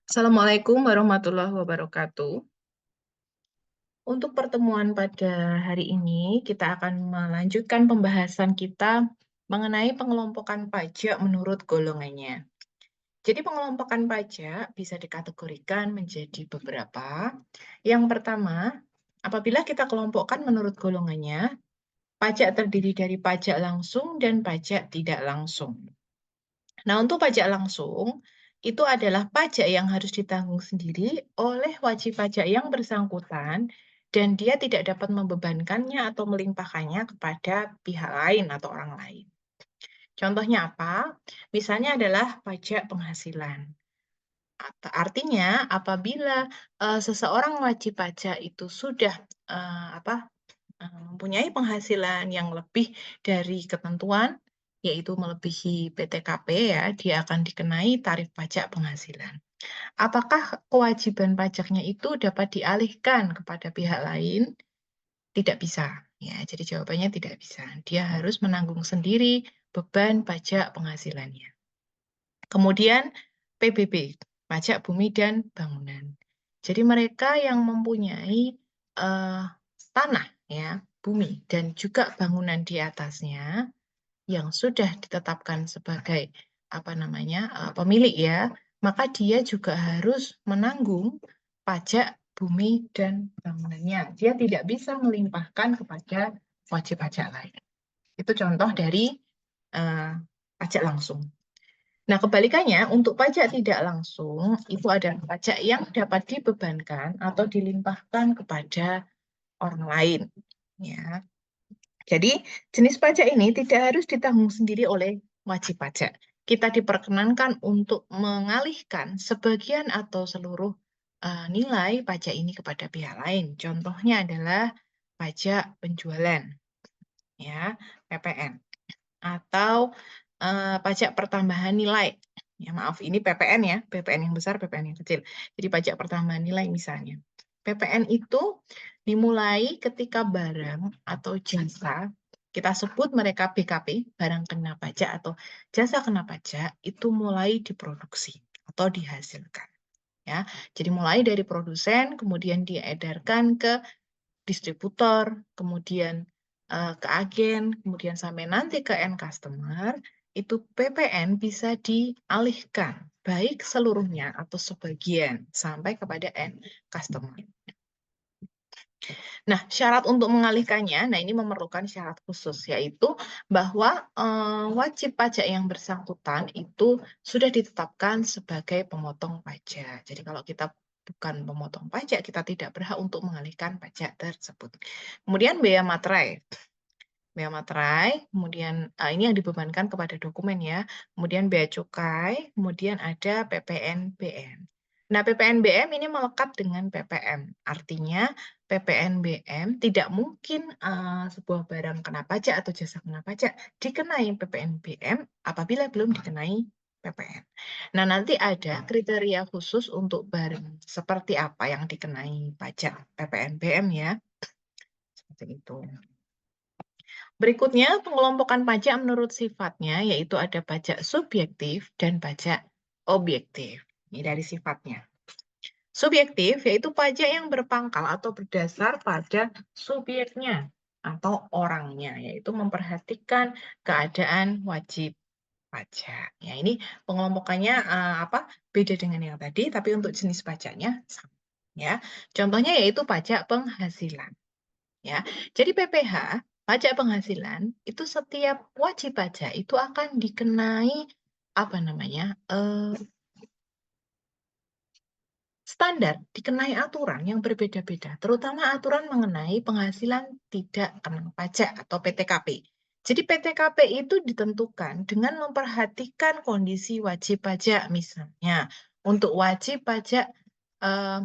Assalamualaikum warahmatullahi wabarakatuh. Untuk pertemuan pada hari ini, kita akan melanjutkan pembahasan kita mengenai pengelompokan pajak menurut golongannya. Jadi pengelompokan pajak bisa dikategorikan menjadi beberapa. Yang pertama, apabila kita kelompokkan menurut golongannya, pajak terdiri dari pajak langsung dan pajak tidak langsung. Nah, untuk pajak langsung, itu adalah pajak yang harus ditanggung sendiri oleh wajib pajak yang bersangkutan, dan dia tidak dapat membebankannya atau melimpahkannya kepada pihak lain atau orang lain. Contohnya apa? Misalnya adalah pajak penghasilan. Artinya, apabila seseorang wajib pajak itu sudah mempunyai penghasilan yang lebih dari ketentuan, yaitu melebihi PTKP ya, dia akan dikenai tarif pajak penghasilan. Apakah kewajiban pajaknya itu dapat dialihkan kepada pihak lain? Tidak bisa. Ya, jadi jawabannya tidak bisa. Dia harus menanggung sendiri beban pajak penghasilannya. Kemudian PBB, pajak bumi dan bangunan. Jadi mereka yang mempunyai eh, tanah ya, bumi dan juga bangunan di atasnya yang sudah ditetapkan sebagai pemilik ya, maka dia juga harus menanggung pajak bumi dan bangunannya. Dia tidak bisa melimpahkan kepada wajib pajak lain. Itu contoh dari eh, pajak langsung. Nah, kebalikannya, untuk pajak tidak langsung, itu adalah pajak yang dapat dibebankan atau dilimpahkan kepada orang lain. Ya. Jadi, jenis pajak ini tidak harus ditanggung sendiri oleh wajib pajak. Kita diperkenankan untuk mengalihkan sebagian atau seluruh nilai pajak ini kepada pihak lain. Contohnya adalah pajak penjualan, ya, PPN, atau pajak pertambahan nilai. Ya, maaf, ini PPN ya, PPN yang besar, PPN yang kecil. Jadi pajak pertambahan nilai misalnya. PPN itu dimulai ketika barang atau jasa, kita sebut mereka BKP, barang kena pajak atau jasa kena pajak, itu mulai diproduksi atau dihasilkan. Ya, jadi mulai dari produsen, kemudian diedarkan ke distributor, kemudian ke agen, kemudian sampai nanti ke end customer, itu PPN bisa dialihkan, baik seluruhnya atau sebagian, sampai kepada end customer. Nah, syarat untuk mengalihkannya, nah ini memerlukan syarat khusus, yaitu bahwa wajib pajak yang bersangkutan itu sudah ditetapkan sebagai pemotong pajak. Jadi kalau kita bukan pemotong pajak, kita tidak berhak untuk mengalihkan pajak tersebut. Kemudian bea materai. Bea materai, kemudian ini yang dibebankan kepada dokumen ya. Kemudian bea cukai, kemudian ada PPNBM. Nah, PPNBM ini melekat dengan PPM. Artinya PPNBM tidak mungkin sebuah barang kena pajak atau jasa kena pajak dikenai PPNBM apabila belum dikenai PPN. Nah, nanti ada kriteria khusus untuk barang seperti apa yang dikenai pajak PPNBM ya. Seperti itu. Berikutnya, pengelompokan pajak menurut sifatnya, yaitu ada pajak subjektif dan pajak objektif. Ini dari sifatnya. Subjektif yaitu pajak yang berpangkal atau berdasar pada subjeknya atau orangnya, yaitu memperhatikan keadaan wajib pajak. Ya, ini pengelompokannya beda dengan yang tadi, tapi untuk jenis pajaknya sama. Ya, contohnya yaitu pajak penghasilan. Ya, jadi PPH, pajak penghasilan itu setiap wajib pajak itu akan dikenai standar, dikenai aturan yang berbeda-beda, terutama aturan mengenai penghasilan tidak kena pajak atau PTKP. Jadi PTKP itu ditentukan dengan memperhatikan kondisi wajib pajak, misalnya untuk wajib pajak eh,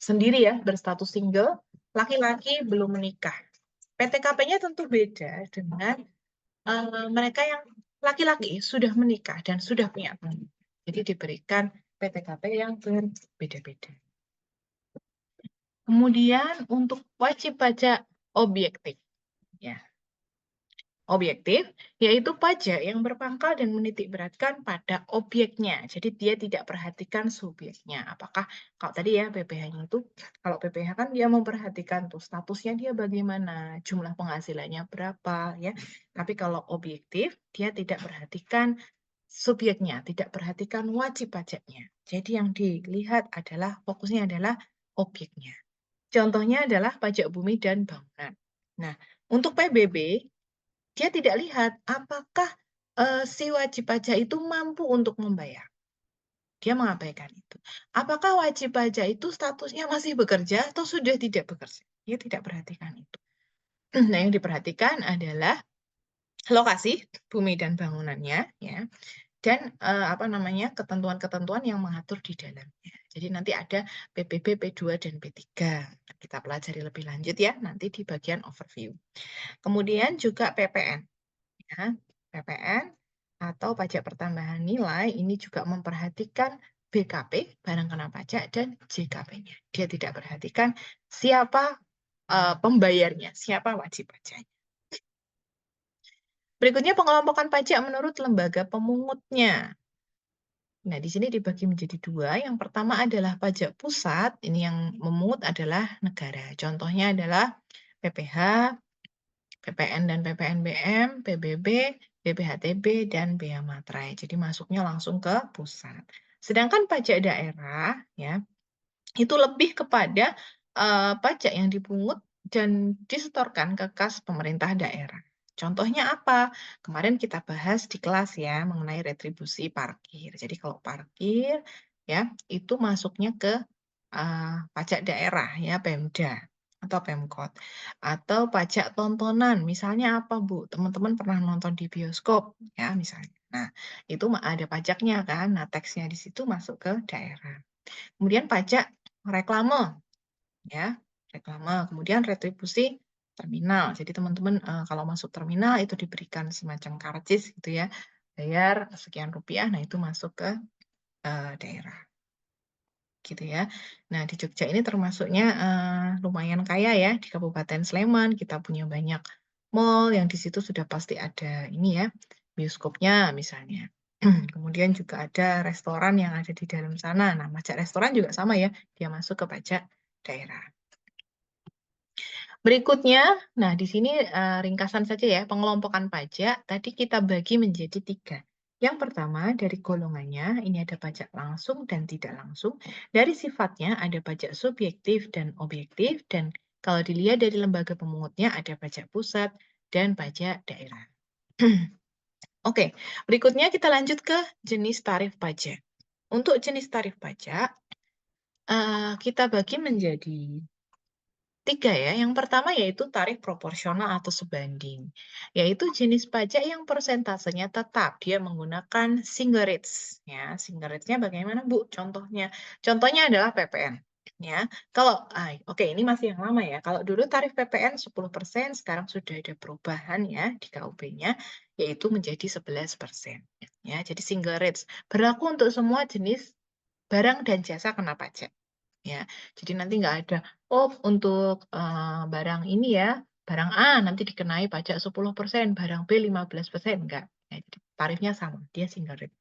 sendiri ya, berstatus single, laki-laki belum menikah. PTKP-nya tentu beda dengan mereka yang laki-laki sudah menikah dan sudah punya anak. Jadi diberikan PTKP yang berbeda-beda. Kemudian untuk wajib pajak objektif, ya. Objektif, yaitu pajak yang berpangkal dan menitik beratkan pada objeknya. Jadi dia tidak perhatikan subjeknya. Apakah kalau tadi ya PPh-nya itu, kalau PPh kan dia memperhatikan tuh statusnya dia bagaimana, jumlah penghasilannya berapa ya. Tapi kalau objektif, dia tidak perhatikan subjeknya, tidak perhatikan wajib pajaknya. Jadi yang dilihat adalah fokusnya adalah objeknya. Contohnya adalah pajak bumi dan bangunan. Nah, untuk PBB dia tidak lihat apakah, si wajib pajak itu mampu untuk membayar. Dia mengabaikan itu. Apakah wajib pajak itu statusnya masih bekerja atau sudah tidak bekerja? Dia tidak perhatikan itu. Nah, yang diperhatikan adalah lokasi bumi dan bangunannya ya, dan, apa namanya, ketentuan-ketentuan yang mengatur di dalamnya. Jadi nanti ada PBB, P2, dan P3. Kita pelajari lebih lanjut ya, nanti di bagian overview. Kemudian juga PPN. Ya, PPN atau pajak pertambahan nilai ini juga memperhatikan BKP, barang kena pajak, dan JKP-nya. Dia tidak perhatikan siapa pembayarnya, siapa wajib pajaknya. Berikutnya pengelompokan pajak menurut lembaga pemungutnya. Nah, di sini dibagi menjadi dua. Yang pertama adalah pajak pusat, ini yang memungut adalah negara. Contohnya adalah PPh, PPN dan PPNBM, PBB, BPHTB, dan Bea Materai. Jadi masuknya langsung ke pusat. Sedangkan pajak daerah ya, itu lebih kepada pajak yang dipungut dan disetorkan ke kas pemerintah daerah. Contohnya apa? Kemarin kita bahas di kelas ya mengenai retribusi parkir. Jadi kalau parkir ya itu masuknya ke pajak daerah ya, Pemda atau Pemkot. Atau pajak tontonan, misalnya apa Bu? Teman-teman pernah nonton di bioskop ya misalnya. Nah, itu ada pajaknya kan. Nah, teksnya di situ masuk ke daerah. Kemudian pajak reklame ya, reklame. Kemudian retribusi terminal. Jadi teman-teman kalau masuk terminal itu diberikan semacam karcis gitu ya. Bayar sekian rupiah, nah itu masuk ke daerah gitu ya. Nah, di Jogja ini termasuknya lumayan kaya ya, di Kabupaten Sleman kita punya banyak mall yang di situ sudah pasti ada ini ya, bioskopnya misalnya. Kemudian juga ada restoran yang ada di dalam sana. Nah, pajak restoran juga sama ya, dia masuk ke pajak daerah. Berikutnya, nah di sini ringkasan saja ya, pengelompokan pajak tadi kita bagi menjadi 3. Yang pertama dari golongannya, ini ada pajak langsung dan tidak langsung. Dari sifatnya ada pajak subjektif dan objektif, dan kalau dilihat dari lembaga pemungutnya ada pajak pusat dan pajak daerah. Oke, berikutnya kita lanjut ke jenis tarif pajak. Untuk jenis tarif pajak, kita bagi menjadi 3 ya. Yang pertama yaitu tarif proporsional atau sebanding, yaitu jenis pajak yang persentasenya tetap. Dia menggunakan single rates ya. Single rates-nya bagaimana, Bu? Contohnya. Contohnya adalah PPN ya. Kalau oke ini masih yang lama ya. Kalau dulu tarif PPN 10%, sekarang sudah ada perubahan ya di KUP-nya yaitu menjadi 11% ya. Jadi single rates berlaku untuk semua jenis barang dan jasa kena pajak. Ya, jadi nanti nggak ada, oh untuk barang ini ya, barang A nanti dikenai pajak 10%, barang B 15%, enggak. Ya, jadi tarifnya sama, dia single rate.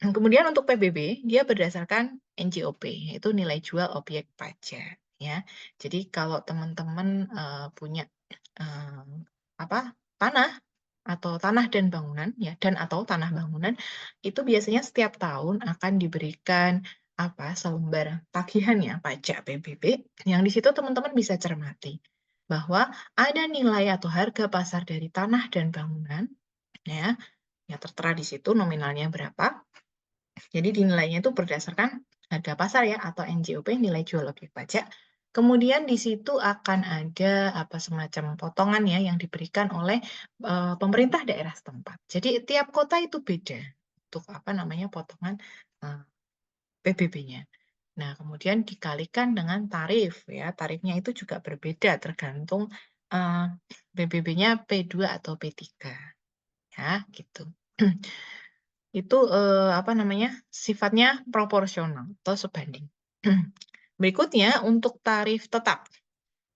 Kemudian untuk PBB, dia berdasarkan NJOP, yaitu nilai jual objek pajak. Ya, jadi kalau teman-teman punya eh, apa tanah atau tanah dan bangunan ya dan atau tanah bangunan itu biasanya setiap tahun akan diberikan apa selembar tagihan ya pajak PBB yang di situ teman-teman bisa cermati bahwa ada nilai atau harga pasar dari tanah dan bangunan ya yang tertera di situ nominalnya berapa. Jadi dinilainya itu berdasarkan harga pasar ya atau NJOP nilai jual objek pajak. Kemudian di situ akan ada apa semacam potongan ya yang diberikan oleh pemerintah daerah setempat. Jadi tiap kota itu beda untuk apa namanya potongan PBB-nya. Nah, kemudian dikalikan dengan tarif ya. Tarifnya itu juga berbeda tergantung PBB-nya P2 atau P3 ya gitu. Itu apa namanya? Sifatnya proporsional atau sebanding. Berikutnya untuk tarif tetap.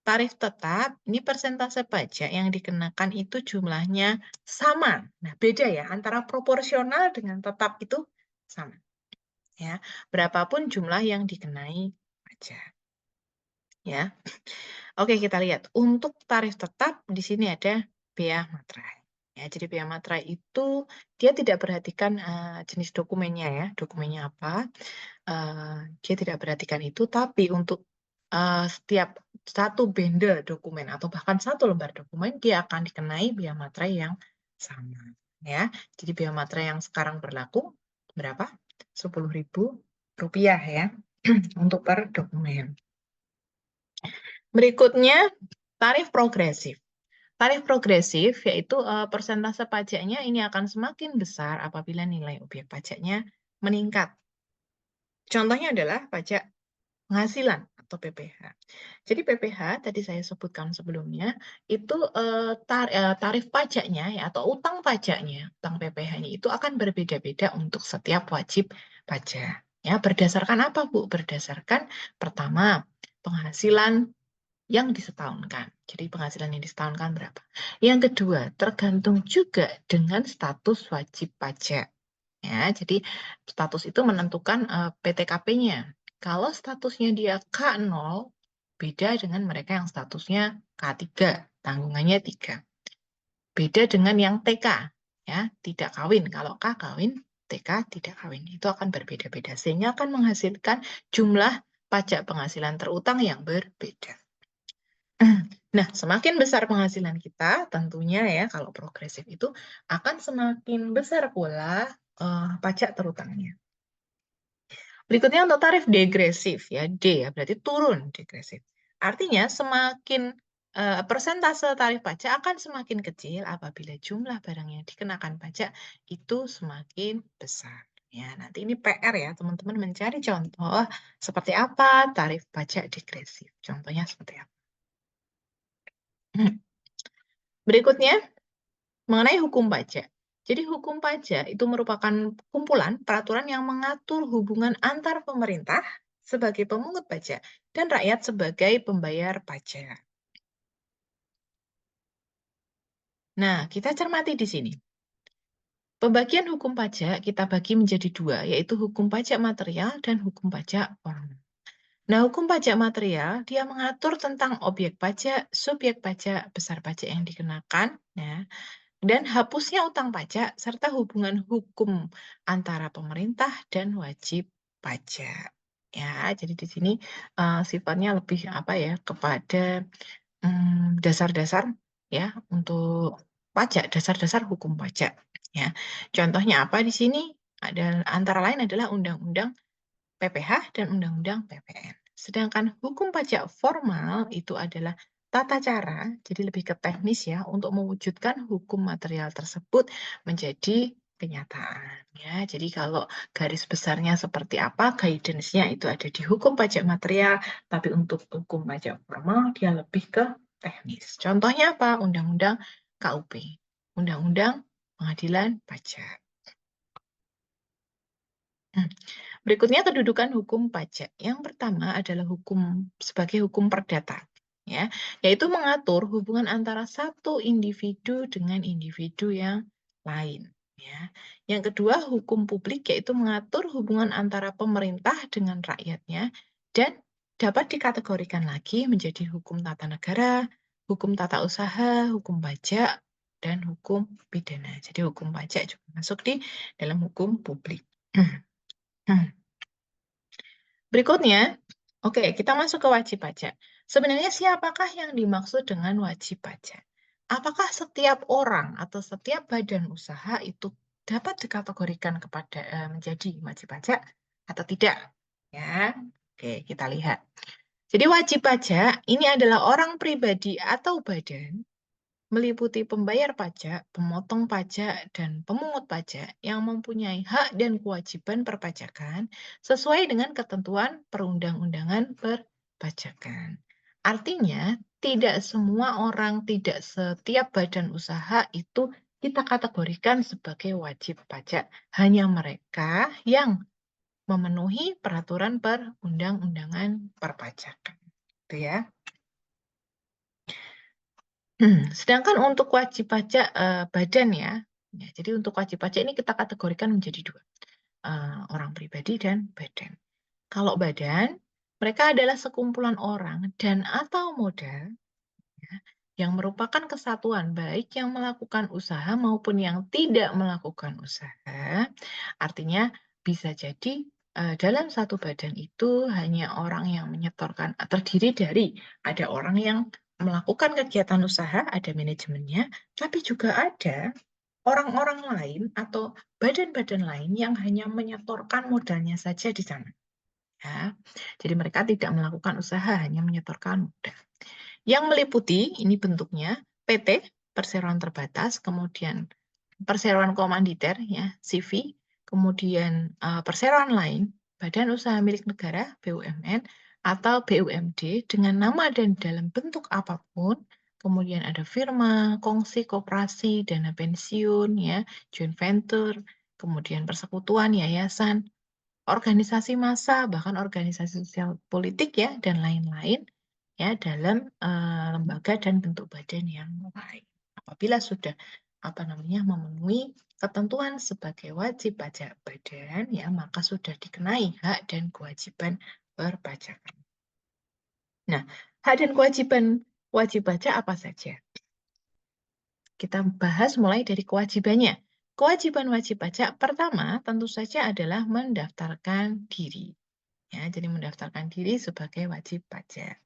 tarif tetap, ini persentase pajak yang dikenakan itu jumlahnya sama. Nah, beda ya, antara proporsional dengan tetap itu sama. Ya, berapapun jumlah yang dikenai pajak. Ya, oke kita lihat. Untuk tarif tetap di sini ada bea materai. Ya, jadi bea materai itu dia tidak perhatikan jenis dokumennya ya, dokumennya apa. Dia tidak perhatikan itu, tapi untuk setiap satu bundle dokumen atau bahkan satu lembar dokumen, dia akan dikenai bea materai yang sama. Ya, jadi bea materai yang sekarang berlaku berapa? Rp10.000 ya untuk per dokumen. Berikutnya tarif progresif. Tarif progresif yaitu persentase pajaknya ini akan semakin besar apabila nilai objek pajaknya meningkat. Contohnya adalah pajak penghasilan atau PPh. Jadi PPh tadi saya sebutkan sebelumnya itu tarif pajaknya ya, atau utang pajaknya, utang PPh-nya itu akan berbeda-beda untuk setiap wajib pajak. Ya, berdasarkan apa, Bu? Berdasarkan pertama penghasilan yang disetahunkan. Jadi penghasilan yang disetahunkan berapa? Yang kedua, tergantung juga dengan status wajib pajak. Ya, jadi status itu menentukan PTKP-nya. Kalau statusnya dia K0, beda dengan mereka yang statusnya K3, tanggungannya 3. Beda dengan yang TK, ya, tidak kawin. Kalau K kawin, TK tidak kawin. Itu akan berbeda-beda, sehingga akan menghasilkan jumlah pajak penghasilan terutang yang berbeda. Nah, semakin besar penghasilan kita, tentunya ya, kalau progresif itu akan semakin besar pula pajak terutangnya. Berikutnya untuk tarif degresif ya, D ya, berarti turun degresif. Artinya semakin persentase tarif pajak akan semakin kecil apabila jumlah barang yang dikenakan pajak itu semakin besar. Ya, nanti ini PR ya, teman-teman mencari contoh seperti apa tarif pajak degresif. Contohnya seperti apa. Berikutnya, mengenai hukum pajak. Jadi hukum pajak itu merupakan kumpulan peraturan yang mengatur hubungan antar pemerintah sebagai pemungut pajak dan rakyat sebagai pembayar pajak. Nah, kita cermati di sini. Pembagian hukum pajak kita bagi menjadi dua, yaitu hukum pajak material dan hukum pajak formal. Nah, hukum pajak material dia mengatur tentang objek pajak, subjek pajak, besar pajak yang dikenakan, ya, dan hapusnya utang pajak serta hubungan hukum antara pemerintah dan wajib pajak. Ya, jadi di sini sifatnya lebih apa ya, kepada dasar-dasar ya untuk pajak, dasar-dasar hukum pajak. Ya, contohnya apa di sini? Ada antara lain adalah Undang-Undang PPh dan Undang-Undang PPN. Sedangkan hukum pajak formal itu adalah tata cara, jadi lebih ke teknis ya, untuk mewujudkan hukum material tersebut menjadi kenyataan. Ya, jadi kalau garis besarnya seperti apa, guidance-nya itu ada di hukum pajak material, tapi untuk hukum pajak formal dia lebih ke teknis. Contohnya apa? Undang-Undang KUP, Undang-Undang Pengadilan Pajak. Berikutnya kedudukan hukum pajak. Yang pertama adalah hukum sebagai hukum perdata, ya, yaitu mengatur hubungan antara satu individu dengan individu yang lain. Ya. Yang kedua hukum publik yaitu mengatur hubungan antara pemerintah dengan rakyatnya dan dapat dikategorikan lagi menjadi hukum tata negara, hukum tata usaha, hukum pajak, dan hukum pidana. Jadi hukum pajak juga masuk di dalam hukum publik. Berikutnya, oke, kita masuk ke wajib pajak. Sebenarnya siapakah yang dimaksud dengan wajib pajak? Apakah setiap orang atau setiap badan usaha itu dapat dikategorikan kepada menjadi wajib pajak atau tidak? Ya, oke, kita lihat. Jadi wajib pajak ini adalah orang pribadi atau badan meliputi pembayar pajak, pemotong pajak, dan pemungut pajak yang mempunyai hak dan kewajiban perpajakan sesuai dengan ketentuan perundang-undangan perpajakan. Artinya, tidak semua orang, tidak setiap badan usaha itu kita kategorikan sebagai wajib pajak. Hanya mereka yang memenuhi peraturan perundang-undangan perpajakan. Itu ya. Sedangkan untuk wajib pajak, badan ya, jadi untuk wajib pajak ini kita kategorikan menjadi 2, orang pribadi dan badan. Kalau badan, mereka adalah sekumpulan orang dan atau modal ya, yang merupakan kesatuan baik yang melakukan usaha maupun yang tidak melakukan usaha. Artinya bisa jadi, dalam satu badan itu hanya orang yang menyetorkan terdiri dari ada orang yang melakukan kegiatan usaha, ada manajemennya, tapi juga ada orang-orang lain atau badan-badan lain yang hanya menyetorkan modalnya saja di sana, ya. Jadi mereka tidak melakukan usaha, hanya menyetorkan modal. Yang meliputi ini bentuknya PT, perseroan terbatas, kemudian perseroan komanditer ya, CV, kemudian, perseroan lain, badan usaha milik negara, BUMN, atau BUMD dengan nama dan dalam bentuk apapun, kemudian ada firma, kongsi, koperasi, dana pensiun ya, joint venture, kemudian persekutuan, yayasan, organisasi massa, bahkan organisasi sosial politik ya, dan lain-lain ya dalam, lembaga dan bentuk badan yang lain. Apabila sudah, apa namanya, memenuhi ketentuan sebagai wajib pajak badan ya, maka sudah dikenai hak dan kewajiban perpajakan. Nah, hak dan kewajiban wajib pajak apa saja? Kita bahas mulai dari kewajibannya. Kewajiban wajib pajak pertama tentu saja adalah mendaftarkan diri. Ya, jadi mendaftarkan diri sebagai wajib pajak.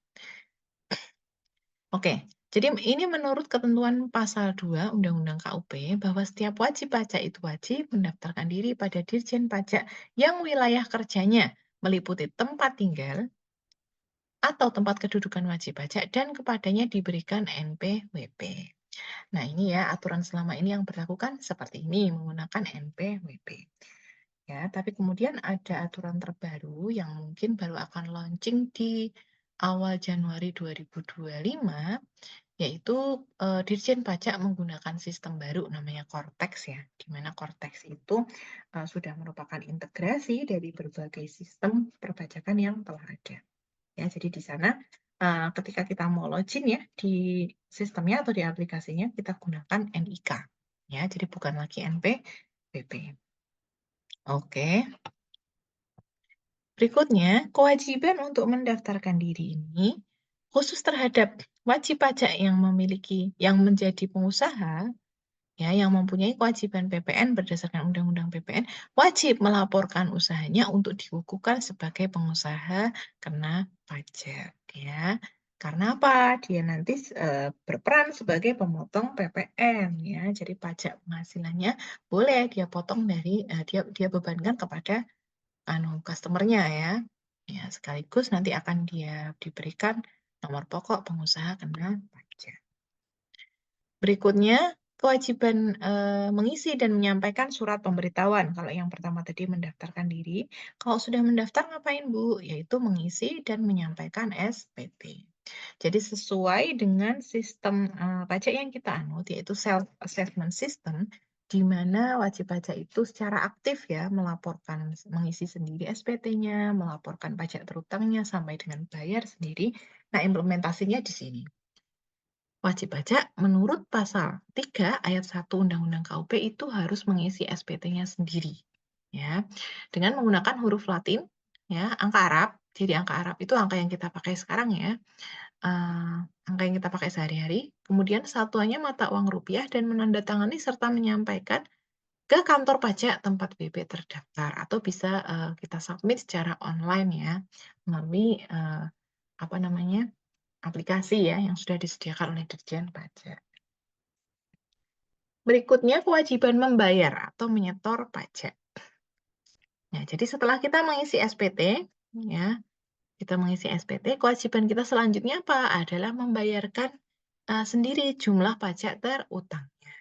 Oke, jadi ini menurut ketentuan pasal 2 Undang-Undang KUP bahwa setiap wajib pajak itu wajib mendaftarkan diri pada Dirjen Pajak yang wilayah kerjanya meliputi tempat tinggal atau tempat kedudukan wajib pajak dan kepadanya diberikan NPWP. Nah, ini ya aturan selama ini yang berlaku kan seperti ini menggunakan NPWP. Ya, tapi kemudian ada aturan terbaru yang mungkin baru akan launching di awal Januari 2025, yaitu Dirjen Pajak menggunakan sistem baru namanya Cortex ya, di mana Cortex itu sudah merupakan integrasi dari berbagai sistem perpajakan yang telah ada. Ya, jadi di sana ketika kita mau login ya di sistemnya atau di aplikasinya kita gunakan NIK. Ya, jadi bukan lagi NPWP. Oke. Berikutnya, kewajiban untuk mendaftarkan diri ini khusus terhadap wajib pajak yang menjadi pengusaha, ya, yang mempunyai kewajiban PPN berdasarkan Undang-Undang PPN, wajib melaporkan usahanya untuk dikukuhkan sebagai pengusaha kena pajak, ya. Karena apa? Dia nanti berperan sebagai pemotong PPN, ya. Jadi pajak penghasilannya boleh dia potong dari dia bebankan kepada customer-nya ya. Ya, sekaligus nanti akan dia diberikan nomor pokok pengusaha kena pajak. Berikutnya, kewajiban mengisi dan menyampaikan surat pemberitahuan. Kalau yang pertama tadi mendaftarkan diri, kalau sudah mendaftar ngapain Bu? Yaitu mengisi dan menyampaikan SPT. Jadi sesuai dengan sistem pajak yang kita anut, yaitu self assessment system, di mana wajib pajak itu secara aktif ya melaporkan, mengisi sendiri SPT-nya, melaporkan pajak terutangnya sampai dengan bayar sendiri. Nah, implementasinya di sini. Wajib pajak menurut pasal 3 ayat 1 Undang-Undang KUP itu harus mengisi SPT-nya sendiri. Ya, dengan menggunakan huruf Latin, ya, angka Arab. Jadi angka Arab itu angka yang kita pakai sekarang ya. Angka yang kita pakai sehari-hari, kemudian satuannya mata uang rupiah dan menandatangani serta menyampaikan ke kantor pajak tempat BP terdaftar atau bisa kita submit secara online ya melalui apa namanya aplikasi ya yang sudah disediakan oleh Dirjen Pajak. Berikutnya kewajiban membayar atau menyetor pajak. Nah, jadi setelah kita mengisi SPT, ya, kita mengisi SPT, kewajiban kita selanjutnya apa? Adalah membayarkan sendiri jumlah pajak terutangnya.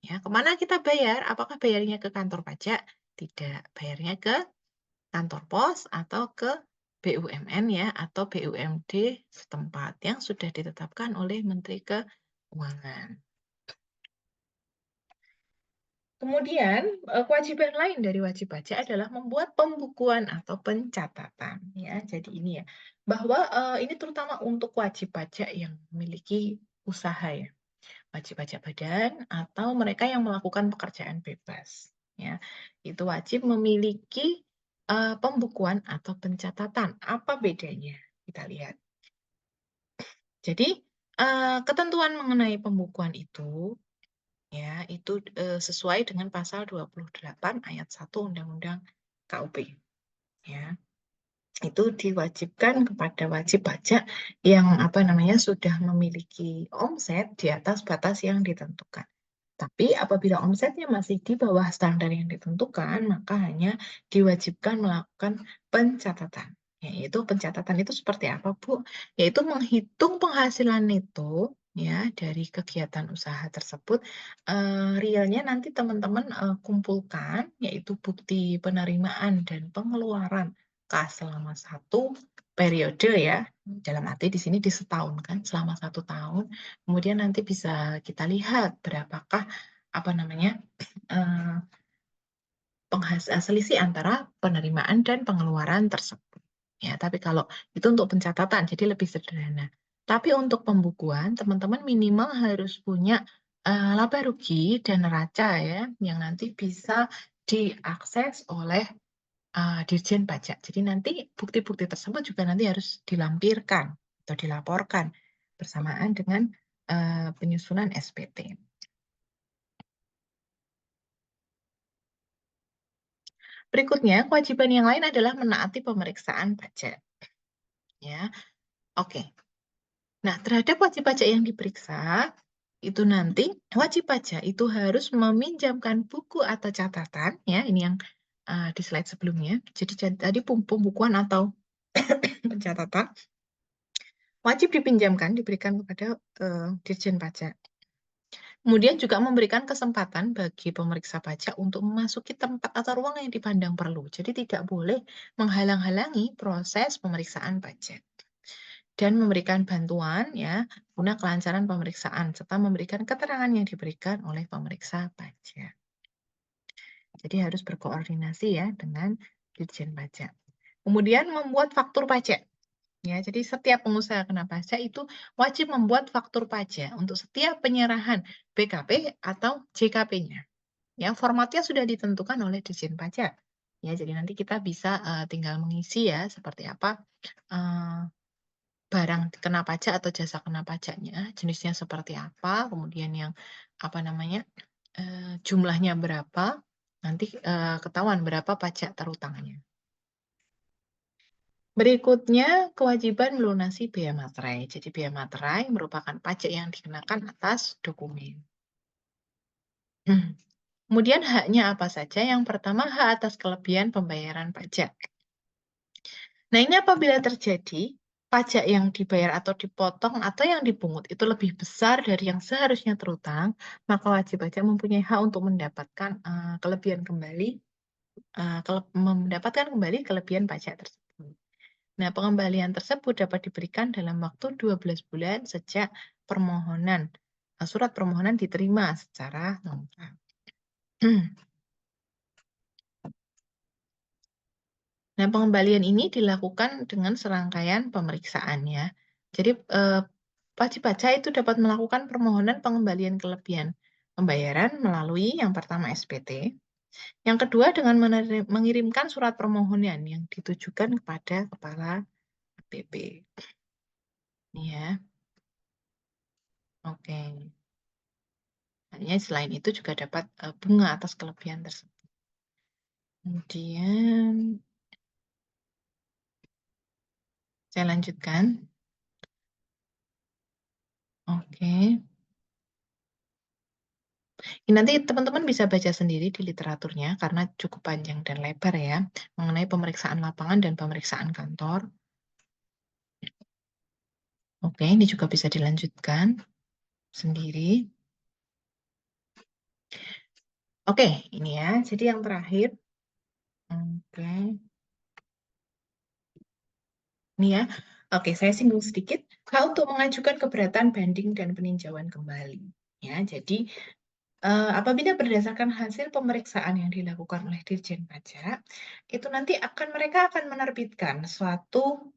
Ya, kemana kita bayar? Apakah bayarnya ke kantor pajak? Tidak, bayarnya ke kantor pos atau ke BUMN ya atau BUMD setempat yang sudah ditetapkan oleh Menteri Keuangan. Kemudian, kewajiban lain dari wajib pajak adalah membuat pembukuan atau pencatatan ya. Jadi ini ya, bahwa ini terutama untuk wajib pajak yang memiliki usaha ya. wajib pajak badan atau mereka yang melakukan pekerjaan bebas, ya. Itu wajib memiliki, pembukuan atau pencatatan. Apa bedanya? Kita lihat. Jadi, ketentuan mengenai pembukuan itu, ya, itu, sesuai dengan pasal 28 ayat 1 Undang-Undang KUP, ya. Itu diwajibkan kepada wajib pajak yang, apa namanya, sudah memiliki omset di atas batas yang ditentukan. Tapi apabila omsetnya masih di bawah standar yang ditentukan, maka hanya diwajibkan melakukan pencatatan. Yaitu pencatatan itu seperti apa, Bu? Yaitu menghitung penghasilan neto ya dari kegiatan usaha tersebut, realnya nanti teman-teman, kumpulkan, yaitu bukti penerimaan dan pengeluaran kas selama satu periode ya, dalam arti di sini disetahunkan selama 1 tahun. Kemudian nanti bisa kita lihat berapakah, apa namanya, eee, selisih antara penerimaan dan pengeluaran tersebut. Ya, tapi kalau itu untuk pencatatan, jadi lebih sederhana. Tapi untuk pembukuan, teman-teman minimal harus punya, laba rugi dan neraca ya, yang nanti bisa diakses oleh, Dirjen Pajak. Jadi nanti bukti-bukti tersebut juga nanti harus dilampirkan atau dilaporkan bersamaan dengan, penyusunan SPT. Berikutnya, kewajiban yang lain adalah menaati pemeriksaan pajak, ya. Oke. Nah, terhadap wajib pajak yang diperiksa, itu nanti wajib pajak itu harus meminjamkan buku atau catatan, ya, ini yang di slide sebelumnya. Jadi tadi pembukuan atau pencatatan wajib dipinjamkan, diberikan kepada Dirjen Pajak. Kemudian juga memberikan kesempatan bagi pemeriksa pajak untuk memasuki tempat atau ruang yang dipandang perlu. Jadi tidak boleh menghalang-halangi proses pemeriksaan pajak dan memberikan bantuan ya guna kelancaran pemeriksaan serta memberikan keterangan yang diberikan oleh pemeriksa pajak. Jadi harus berkoordinasi ya dengan Dirjen Pajak. Kemudian membuat faktur pajak. Ya, jadi setiap pengusaha kena pajak itu wajib membuat faktur pajak untuk setiap penyerahan BKP atau JKP-nya. Ya, formatnya sudah ditentukan oleh Dirjen Pajak. Ya, jadi nanti kita bisa tinggal mengisi ya seperti apa barang kena pajak atau jasa kena pajaknya, jenisnya seperti apa, kemudian yang apa namanya, jumlahnya berapa, nanti, ketahuan berapa pajak terutangnya. Berikutnya, kewajiban melunasi biaya materai. Jadi biaya materai merupakan pajak yang dikenakan atas dokumen. Kemudian haknya apa saja? Yang pertama, hak atas kelebihan pembayaran pajak. Nah, ini apabila terjadi pajak yang dibayar atau dipotong atau yang dipungut itu lebih besar dari yang seharusnya terutang, maka wajib pajak mempunyai hak untuk mendapatkan kelebihan kembali, mendapatkan kembali kelebihan pajak tersebut. Nah, pengembalian tersebut dapat diberikan dalam waktu 12 bulan sejak permohonan, surat permohonan diterima secara lengkap. Nah, pengembalian ini dilakukan dengan serangkaian pemeriksaan ya. Jadi, wajib pajak itu dapat melakukan permohonan pengembalian kelebihan pembayaran melalui yang pertama SPT, yang kedua dengan mengirimkan surat permohonan yang ditujukan kepada kepala APB. Ya, oke. Hanya selain itu juga dapat bunga atas kelebihan tersebut. Kemudian saya lanjutkan. Oke. Ini nanti teman-teman bisa baca sendiri di literaturnya karena cukup panjang dan lebar ya, mengenai pemeriksaan lapangan dan pemeriksaan kantor. Oke, ini juga bisa dilanjutkan sendiri. Oke, ini ya. Jadi yang terakhir, oke, ini ya. Oke, saya singgung sedikit. Hak untuk mengajukan keberatan banding dan peninjauan kembali. Ya, jadi Apabila berdasarkan hasil pemeriksaan yang dilakukan oleh Dirjen Pajak, itu nanti mereka akan menerbitkan suatu,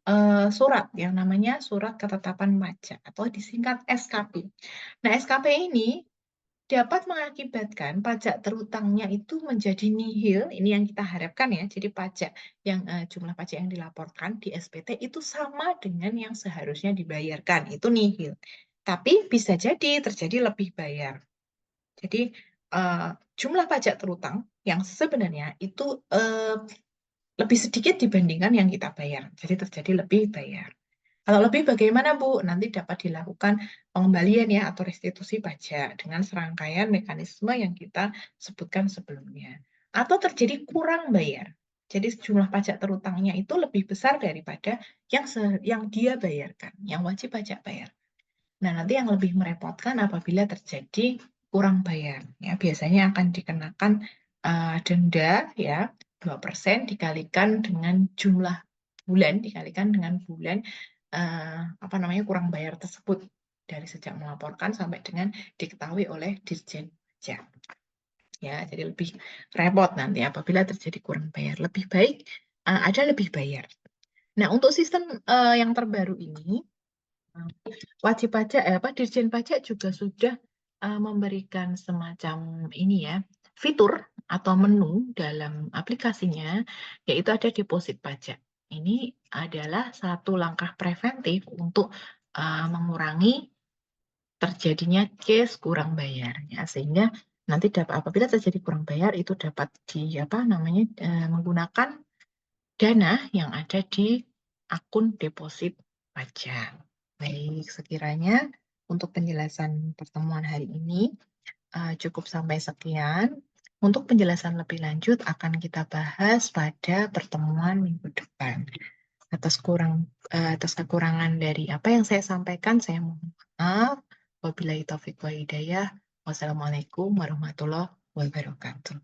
surat yang namanya Surat Ketetapan Pajak atau disingkat SKP. Nah, SKP ini dapat mengakibatkan pajak terutangnya itu menjadi nihil, ini yang kita harapkan ya. Jadi pajak yang, jumlah pajak yang dilaporkan di SPT itu sama dengan yang seharusnya dibayarkan, itu nihil. Tapi bisa jadi terjadi lebih bayar. Jadi, jumlah pajak terutang yang sebenarnya itu, lebih sedikit dibandingkan yang kita bayar, jadi terjadi lebih bayar. Kalau lebih bagaimana, Bu? Nanti dapat dilakukan pengembalian ya atau restitusi pajak dengan serangkaian mekanisme yang kita sebutkan sebelumnya. Atau terjadi kurang bayar. Jadi jumlah pajak terutangnya itu lebih besar daripada yang dia bayarkan, yang wajib pajak bayar. Nah, nanti yang lebih merepotkan apabila terjadi kurang bayar. Ya, biasanya akan dikenakan denda ya 2% dikalikan dengan jumlah bulan, dikalikan dengan bulan apa namanya kurang bayar tersebut dari sejak melaporkan sampai dengan diketahui oleh Dirjen Pajak. Ya, jadi lebih repot nanti apabila terjadi kurang bayar. Lebih baik ada lebih bayar. Nah, untuk sistem yang terbaru ini wajib pajak Dirjen Pajak juga sudah memberikan semacam ini ya, fitur atau menu dalam aplikasinya, yaitu ada deposit pajak. Ini adalah satu langkah preventif untuk mengurangi terjadinya case kurang bayar ya, sehingga nanti apabila terjadi kurang bayar itu dapat menggunakan dana yang ada di akun deposit pajak. Baik, sekiranya untuk penjelasan pertemuan hari ini cukup sampai sekian. Untuk penjelasan lebih lanjut akan kita bahas pada pertemuan minggu depan. Atas kekurangan dari apa yang saya sampaikan, saya mohon maaf. Wabillahi taufiq wa hidayah. Wassalamualaikum warahmatullahi wabarakatuh.